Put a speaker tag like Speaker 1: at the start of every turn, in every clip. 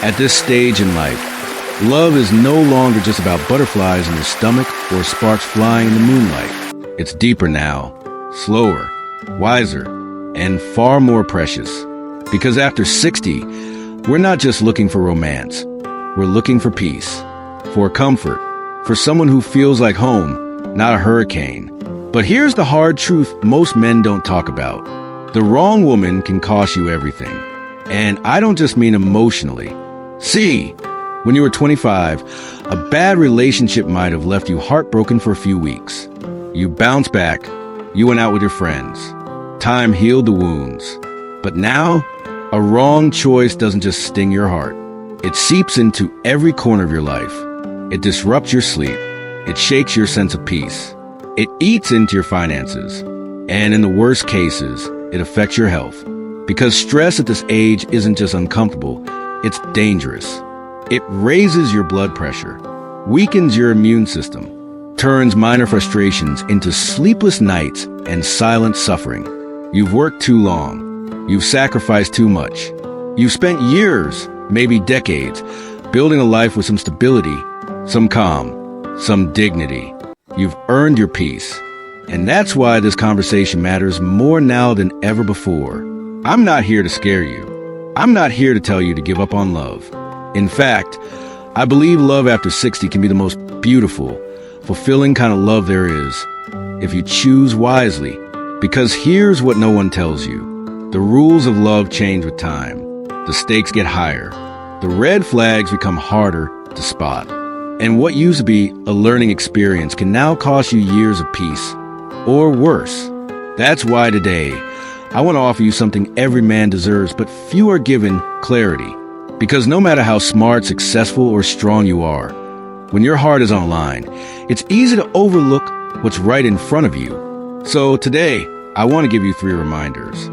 Speaker 1: At this stage in life, love is no longer just about butterflies in your stomach or sparks flying in the moonlight. It's deeper now, slower, wiser, and far more precious. Because after 60, we're not just looking for romance. We're looking for peace, for comfort, for someone who feels like home, not a hurricane. But here's the hard truth most men don't talk about. The wrong woman can cost you everything. And I don't just mean emotionally. See, when you were 25, a bad relationship might have left you heartbroken for a few weeks. You bounced back. You went out with your friends. Time healed the wounds. But now, a wrong choice doesn't just sting your heart. It seeps into every corner of your life. It disrupts your sleep. It shakes your sense of peace. It eats into your finances. And in the worst cases, it affects your health. Because stress at this age isn't just uncomfortable, it's dangerous. It raises your blood pressure, weakens your immune system, turns minor frustrations into sleepless nights and silent suffering. You've worked too long. You've sacrificed too much. You've spent years, maybe decades, building a life with some stability, some calm, some dignity. You've earned your peace. And that's why this conversation matters more now than ever before. I'm not here to scare you. I'm not here to tell you to give up on love. In fact, I believe love after 60 can be the most beautiful, fulfilling kind of love there is, if you choose wisely. Because here's what no one tells you. The rules of love change with time. The stakes get higher. The red flags become harder to spot. And what used to be a learning experience can now cost you years of peace. Or worse. That's why today, I want to offer you something every man deserves, but few are given: clarity. Because no matter how smart, successful, or strong you are, when your heart is on the line, it's easy to overlook what's right in front of you. So today, I want to give you 3 reminders.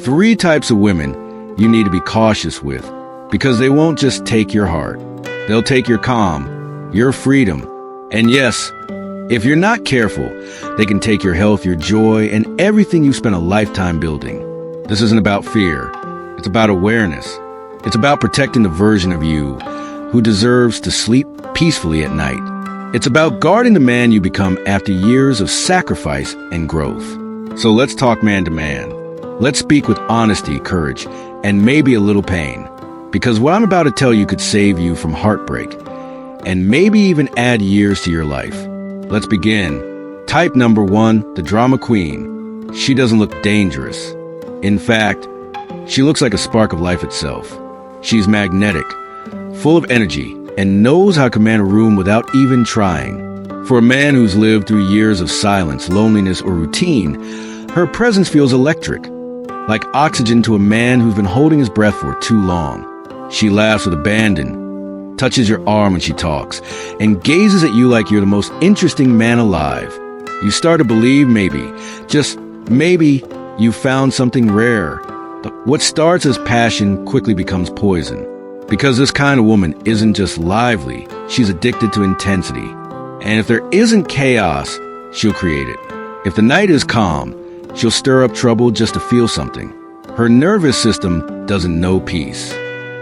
Speaker 1: 3 types of women you need to be cautious with, because they won't just take your heart. They'll take your calm, your freedom, and yes, if you're not careful, they can take your health, your joy, and everything you spent a lifetime building. This isn't about fear. It's about awareness. It's about protecting the version of you who deserves to sleep peacefully at night. It's about guarding the man you become after years of sacrifice and growth. So let's talk man to man. Let's speak with honesty, courage, and maybe a little pain. Because what I'm about to tell you could save you from heartbreak and maybe even add years to your life. Let's begin. Type number 1, the drama queen. She doesn't look dangerous. In fact, she looks like a spark of life itself. She's magnetic, full of energy, and knows how to command a room without even trying. For a man who's lived through years of silence, loneliness, or routine, her presence feels electric, like oxygen to a man who's been holding his breath for too long. She laughs with abandon, touches your arm when she talks, and gazes at you like you're the most interesting man alive. You start to believe maybe, just maybe, you found something rare. But what starts as passion quickly becomes poison. Because this kind of woman isn't just lively, she's addicted to intensity. And if there isn't chaos, she'll create it. If the night is calm, she'll stir up trouble just to feel something. Her nervous system doesn't know peace.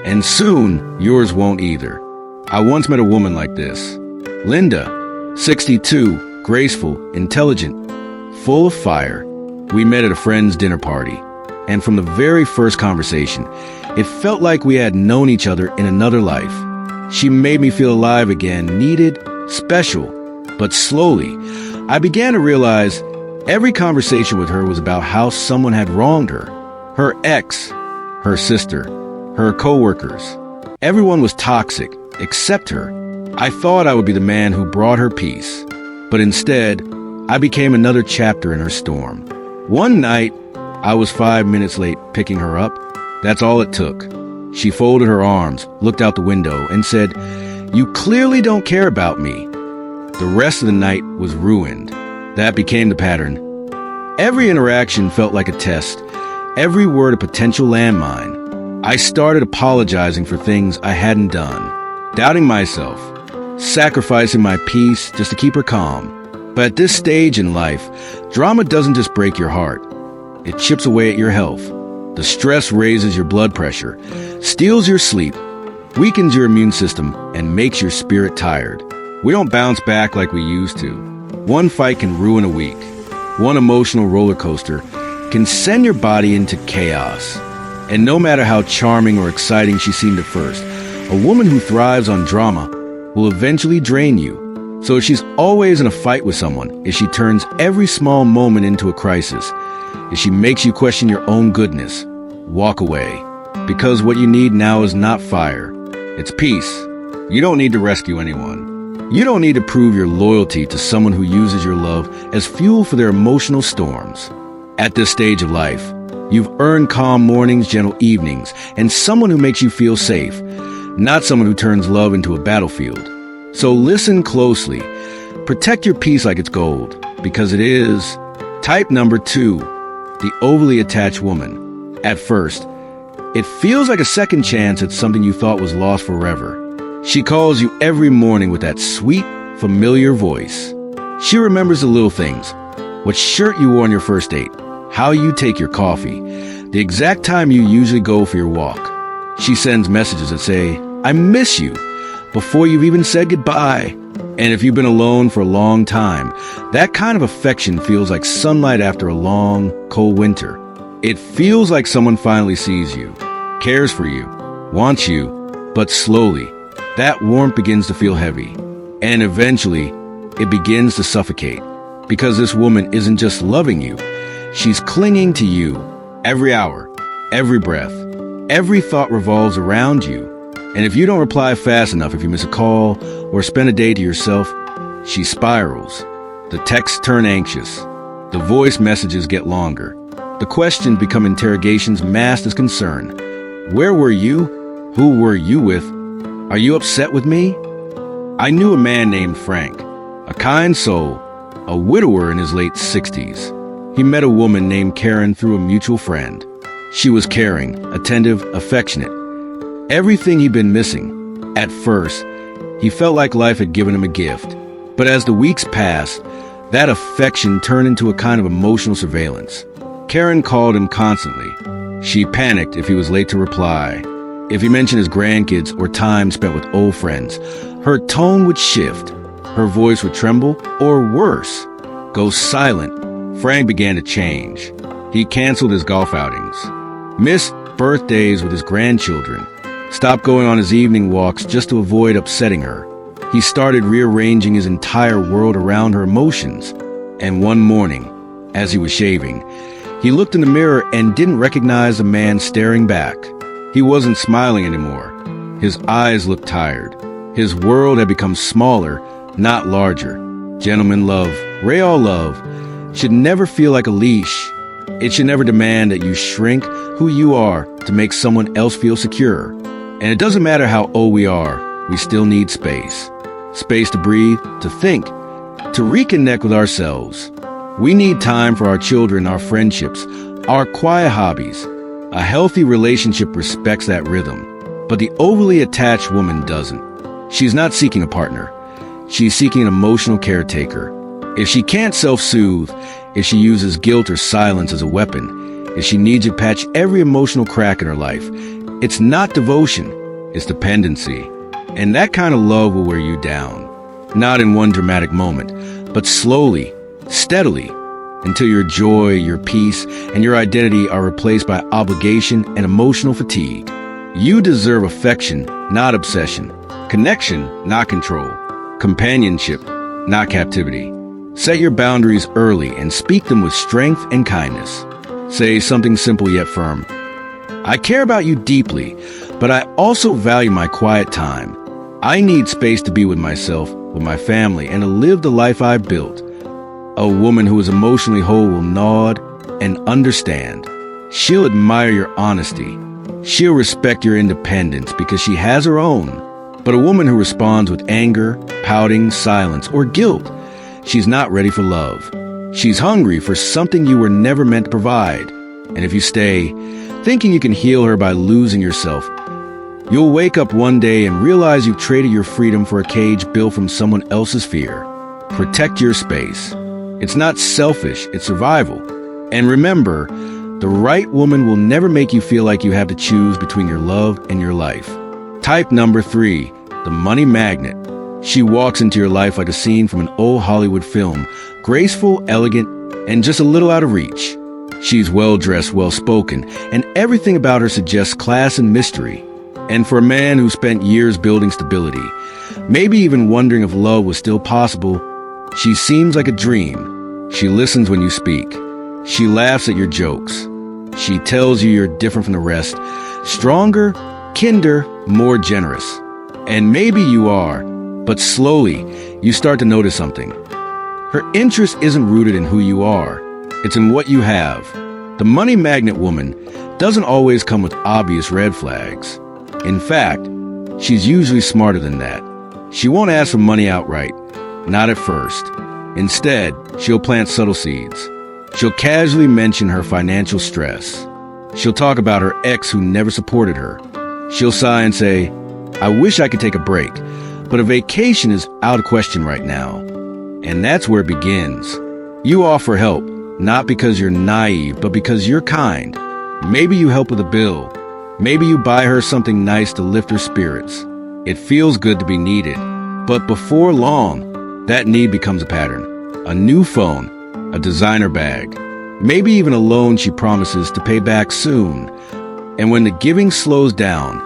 Speaker 1: And soon, yours won't either. I once met a woman like this. Linda, 62, graceful, intelligent, full of fire. We met at a friend's dinner party. And from the very first conversation, it felt like we had known each other in another life. She made me feel alive again, needed, special. But slowly, I began to realize every conversation with her was about how someone had wronged her. Her ex, her sister, her coworkers. Everyone was toxic, except her. I thought I would be the man who brought her peace. But instead, I became another chapter in her storm. One night, I was 5 minutes late picking her up. That's all it took. She folded her arms, looked out the window, and said, "You clearly don't care about me." The rest of the night was ruined. That became the pattern. Every interaction felt like a test, every word a potential landmine. I started apologizing for things I hadn't done, doubting myself, sacrificing my peace just to keep her calm. But at this stage in life, drama doesn't just break your heart. It chips away at your health. The stress raises your blood pressure, steals your sleep, weakens your immune system, and makes your spirit tired. We don't bounce back like we used to. One fight can ruin a week. One emotional roller coaster can send your body into chaos. And no matter how charming or exciting she seemed at first, a woman who thrives on drama will eventually drain you. So if she's always in a fight with someone, if she turns every small moment into a crisis, if she makes you question your own goodness, walk away. Because what you need now is not fire, it's peace. You don't need to rescue anyone. You don't need to prove your loyalty to someone who uses your love as fuel for their emotional storms. At this stage of life, you've earned calm mornings, gentle evenings, and someone who makes you feel safe, not someone who turns love into a battlefield. So listen closely. Protect your peace like it's gold, because it is. Type number 2, the overly attached woman. At first, it feels like a second chance at something you thought was lost forever. She calls you every morning with that sweet, familiar voice. She remembers the little things. What shirt you wore on your first date, how you take your coffee, the exact time you usually go for your walk. She sends messages that say, "I miss you," before you've even said goodbye. And if you've been alone for a long time, that kind of affection feels like sunlight after a long, cold winter. It feels like someone finally sees you, cares for you, wants you, but slowly, that warmth begins to feel heavy. And eventually, it begins to suffocate. Because this woman isn't just loving you, she's clinging to you. Every hour, every breath, every thought revolves around you. And if you don't reply fast enough, if you miss a call or spend a day to yourself, she spirals. The texts turn anxious. The voice messages get longer. The questions become interrogations masked as concern. Where were you? Who were you with? Are you upset with me? I knew a man named Frank, a kind soul, a widower in his late 60s. He met a woman named Karen through a mutual friend. She was caring, attentive, affectionate. Everything he'd been missing. At first, he felt like life had given him a gift. But as the weeks passed, that affection turned into a kind of emotional surveillance. Karen called him constantly. She panicked if he was late to reply. If he mentioned his grandkids or time spent with old friends, her tone would shift. Her voice would tremble, or worse, go silent. Frank began to change. He canceled his golf outings, missed birthdays with his grandchildren, stopped going on his evening walks just to avoid upsetting her. He started rearranging his entire world around her emotions. And one morning, as he was shaving, he looked in the mirror and didn't recognize the man staring back. He wasn't smiling anymore. His eyes looked tired. His world had become smaller, not larger. Gentleman love, real love, should never feel like a leash. It should never demand that you shrink who you are to make someone else feel secure. And it doesn't matter how old we are, we still need space. Space to breathe, to think, to reconnect with ourselves. We need time for our children, our friendships, our quiet hobbies. A healthy relationship respects that rhythm. But the overly attached woman doesn't. She's not seeking a partner. She's seeking an emotional caretaker. If she can't self-soothe, if she uses guilt or silence as a weapon, if she needs you to patch every emotional crack in her life, it's not devotion, it's dependency. And that kind of love will wear you down. Not in one dramatic moment, but slowly, steadily, until your joy, your peace, and your identity are replaced by obligation and emotional fatigue. You deserve affection, not obsession. Connection, not control. Companionship, not captivity. Set your boundaries early and speak them with strength and kindness. Say something simple yet firm. I care about you deeply, but I also value my quiet time. I need space to be with myself, with my family, and to live the life I've built. A woman who is emotionally whole will nod and understand. She'll admire your honesty. She'll respect your independence because she has her own. But a woman who responds with anger, pouting, silence, or guilt, she's not ready for love. She's hungry for something you were never meant to provide. And if you stay, thinking you can heal her by losing yourself, you'll wake up one day and realize you've traded your freedom for a cage built from someone else's fear. Protect your space. It's not selfish, it's survival. And remember, the right woman will never make you feel like you have to choose between your love and your life. Type number 3, the money magnet. She walks into your life like a scene from an old Hollywood film, graceful, elegant, and just a little out of reach. She's well-dressed, well-spoken, and everything about her suggests class and mystery. And for a man who spent years building stability, maybe even wondering if love was still possible, she seems like a dream. She listens when you speak. She laughs at your jokes. She tells you you're different from the rest, stronger, kinder, more generous. And maybe you are, but slowly you start to notice something. Her interest isn't rooted in who you are. It's in what you have. The money magnet woman doesn't always come with obvious red flags. In fact, she's usually smarter than that. She won't ask for money outright, not at first. Instead, she'll plant subtle seeds. She'll casually mention her financial stress. She'll talk about her ex who never supported her. She'll sigh and say, "I wish I could take a break, but a vacation is out of question right now." And that's where it begins. You offer help, not because you're naive, but because you're kind. Maybe you help with a bill. Maybe you buy her something nice to lift her spirits. It feels good to be needed. But before long, that need becomes a pattern. A new phone, a designer bag, maybe even a loan she promises to pay back soon. And when the giving slows down,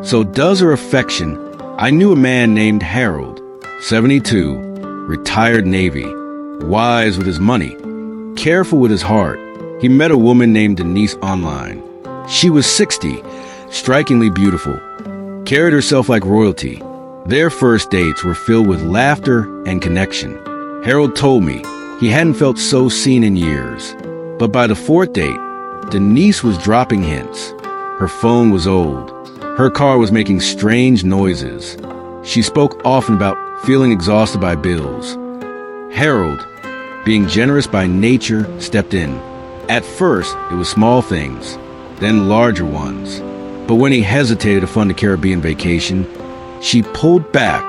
Speaker 1: so does her affection. I knew a man named Harold, 72, retired Navy, wise with his money, careful with his heart. He met a woman named Denise online. She was 60, strikingly beautiful, carried herself like royalty. Their first dates were filled with laughter and connection. Harold told me he hadn't felt so seen in years. But by the fourth date, Denise was dropping hints. Her phone was old. Her car was making strange noises. She spoke often about feeling exhausted by bills. Harold, being generous by nature, stepped in. At first, it was small things, then larger ones. But when he hesitated to fund a Caribbean vacation, she pulled back.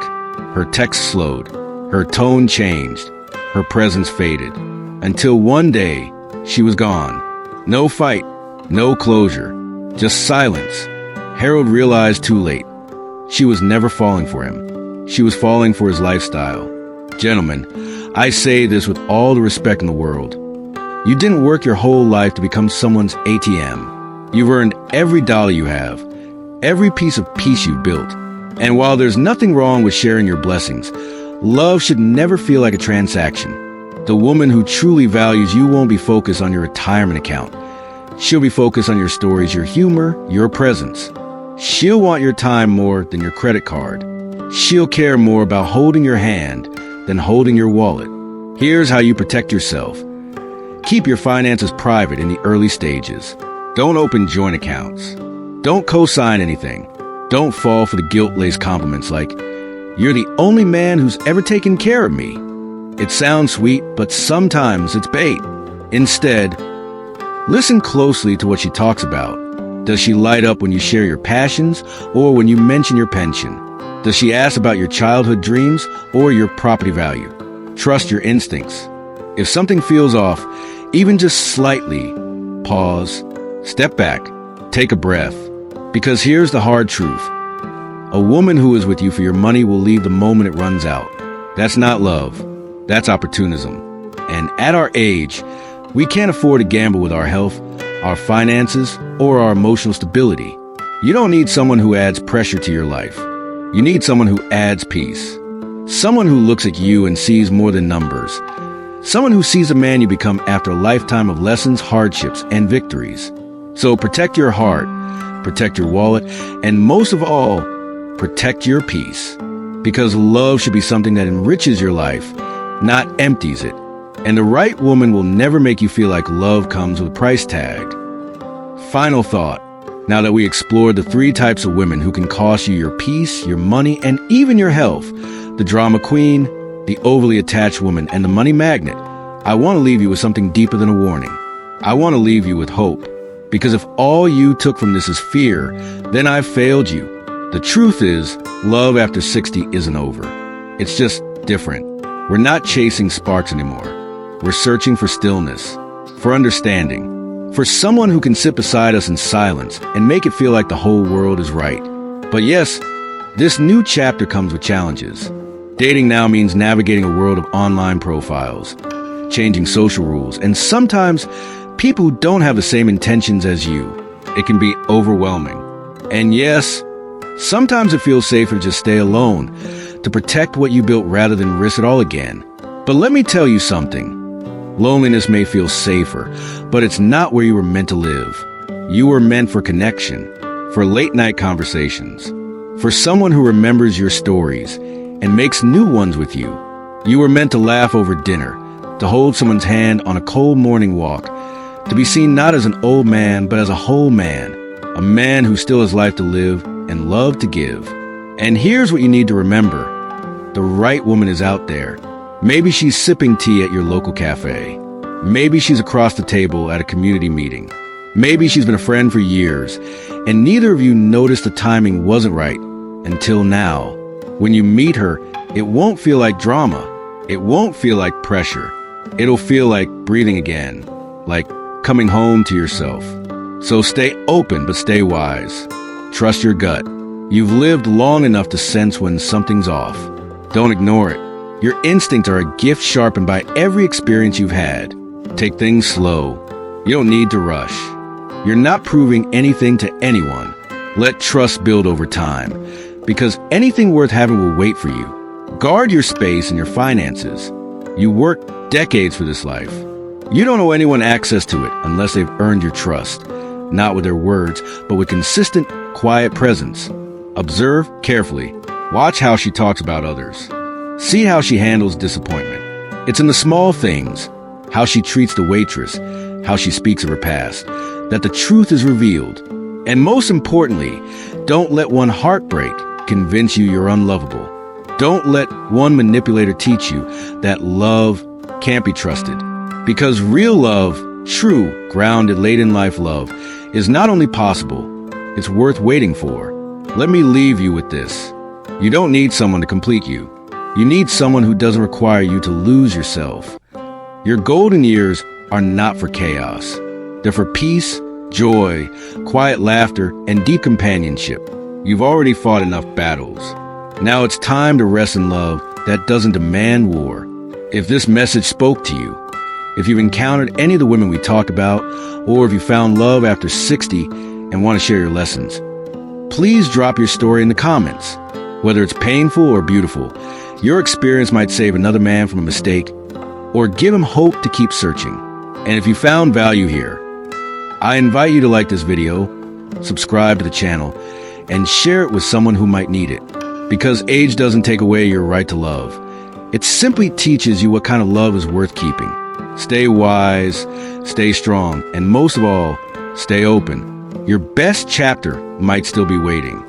Speaker 1: Her text slowed. Her tone changed. Her presence faded. Until one day, she was gone. No fight, no closure, just silence. Harold realized too late. She was never falling for him. She was falling for his lifestyle. Gentlemen, I say this with all the respect in the world. You didn't work your whole life to become someone's ATM. You've earned every dollar you have, every piece of peace you've built. And while there's nothing wrong with sharing your blessings, love should never feel like a transaction. The woman who truly values you won't be focused on your retirement account. She'll be focused on your stories, your humor, your presence. She'll want your time more than your credit card. She'll care more about holding your hand than holding your wallet. Here's how you protect yourself. Keep your finances private in the early stages. Don't open joint accounts. Don't co-sign anything. Don't fall for the guilt-laced compliments like, "You're the only man who's ever taken care of me." It sounds sweet, but sometimes it's bait. Instead, listen closely to what she talks about. Does she light up when you share your passions or when you mention your pension? Does she ask about your childhood dreams or your property value? Trust your instincts. If something feels off, even just slightly, pause, step back, take a breath. Because here's the hard truth. A woman who is with you for your money will leave the moment it runs out. That's not love. That's opportunism. And at our age, we can't afford to gamble with our health, our finances, or our emotional stability. You don't need someone who adds pressure to your life. You need someone who adds peace. Someone who looks at you and sees more than numbers. Someone who sees a man you become after a lifetime of lessons, hardships, and victories. So protect your heart, protect your wallet, and most of all, protect your peace. Because love should be something that enriches your life, not empties it. And the right woman will never make you feel like love comes with a price tag. Final thought. Now that we explored the 3 types of women who can cost you your peace, your money, and even your health, the drama queen, the overly attached woman, and the money magnet, I want to leave you with something deeper than a warning. I want to leave you with hope. Because if all you took from this is fear, then I've failed you. The truth is, love after 60 isn't over. It's just different. We're not chasing sparks anymore. We're searching for stillness, for understanding, for someone who can sit beside us in silence and make it feel like the whole world is right. But yes, this new chapter comes with challenges. Dating now means navigating a world of online profiles, changing social rules, and sometimes people who don't have the same intentions as you. It can be overwhelming. And yes, sometimes it feels safer to just stay alone, to protect what you built rather than risk it all again. But let me tell you something. Loneliness may feel safer, but it's not where you were meant to live. You were meant for connection, for late-night conversations, for someone who remembers your stories and makes new ones with you. You were meant to laugh over dinner, to hold someone's hand on a cold morning walk, to be seen not as an old man, but as a whole man, a man who still has life to live and love to give. And here's what you need to remember. The right woman is out there. Maybe she's sipping tea at your local cafe. Maybe she's across the table at a community meeting. Maybe she's been a friend for years, and neither of you noticed the timing wasn't right until now. When you meet her, it won't feel like drama. It won't feel like pressure. It'll feel like breathing again, like coming home to yourself. So stay open, but stay wise. Trust your gut. You've lived long enough to sense when something's off. Don't ignore it. Your instincts are a gift sharpened by every experience you've had. Take things slow. You don't need to rush. You're not proving anything to anyone. Let trust build over time, because anything worth having will wait for you. Guard your space and your finances. You worked decades for this life. You don't owe anyone access to it unless they've earned your trust, not with their words, but with consistent, quiet presence. Observe carefully. Watch how she talks about others. See how she handles disappointment. It's in the small things, how she treats the waitress, how she speaks of her past, that the truth is revealed. And most importantly, don't let one heartbreak convince you you're unlovable. Don't let one manipulator teach you that love can't be trusted. Because real love, true, grounded, late-in-life love, is not only possible, it's worth waiting for. Let me leave you with this. You don't need someone to complete you. You need someone who doesn't require you to lose yourself. Your golden years are not for chaos. They're for peace, joy, quiet laughter, and deep companionship. You've already fought enough battles. Now it's time to rest in love that doesn't demand war. If this message spoke to you, if you've encountered any of the women we talked about, or if you found love after 60 and want to share your lessons, please drop your story in the comments. Whether it's painful or beautiful, your experience might save another man from a mistake or give him hope to keep searching. And if you found value here, I invite you to like this video, subscribe to the channel, and share it with someone who might need it. Because age doesn't take away your right to love. It simply teaches you what kind of love is worth keeping. Stay wise, stay strong, and most of all, stay open. Your best chapter might still be waiting.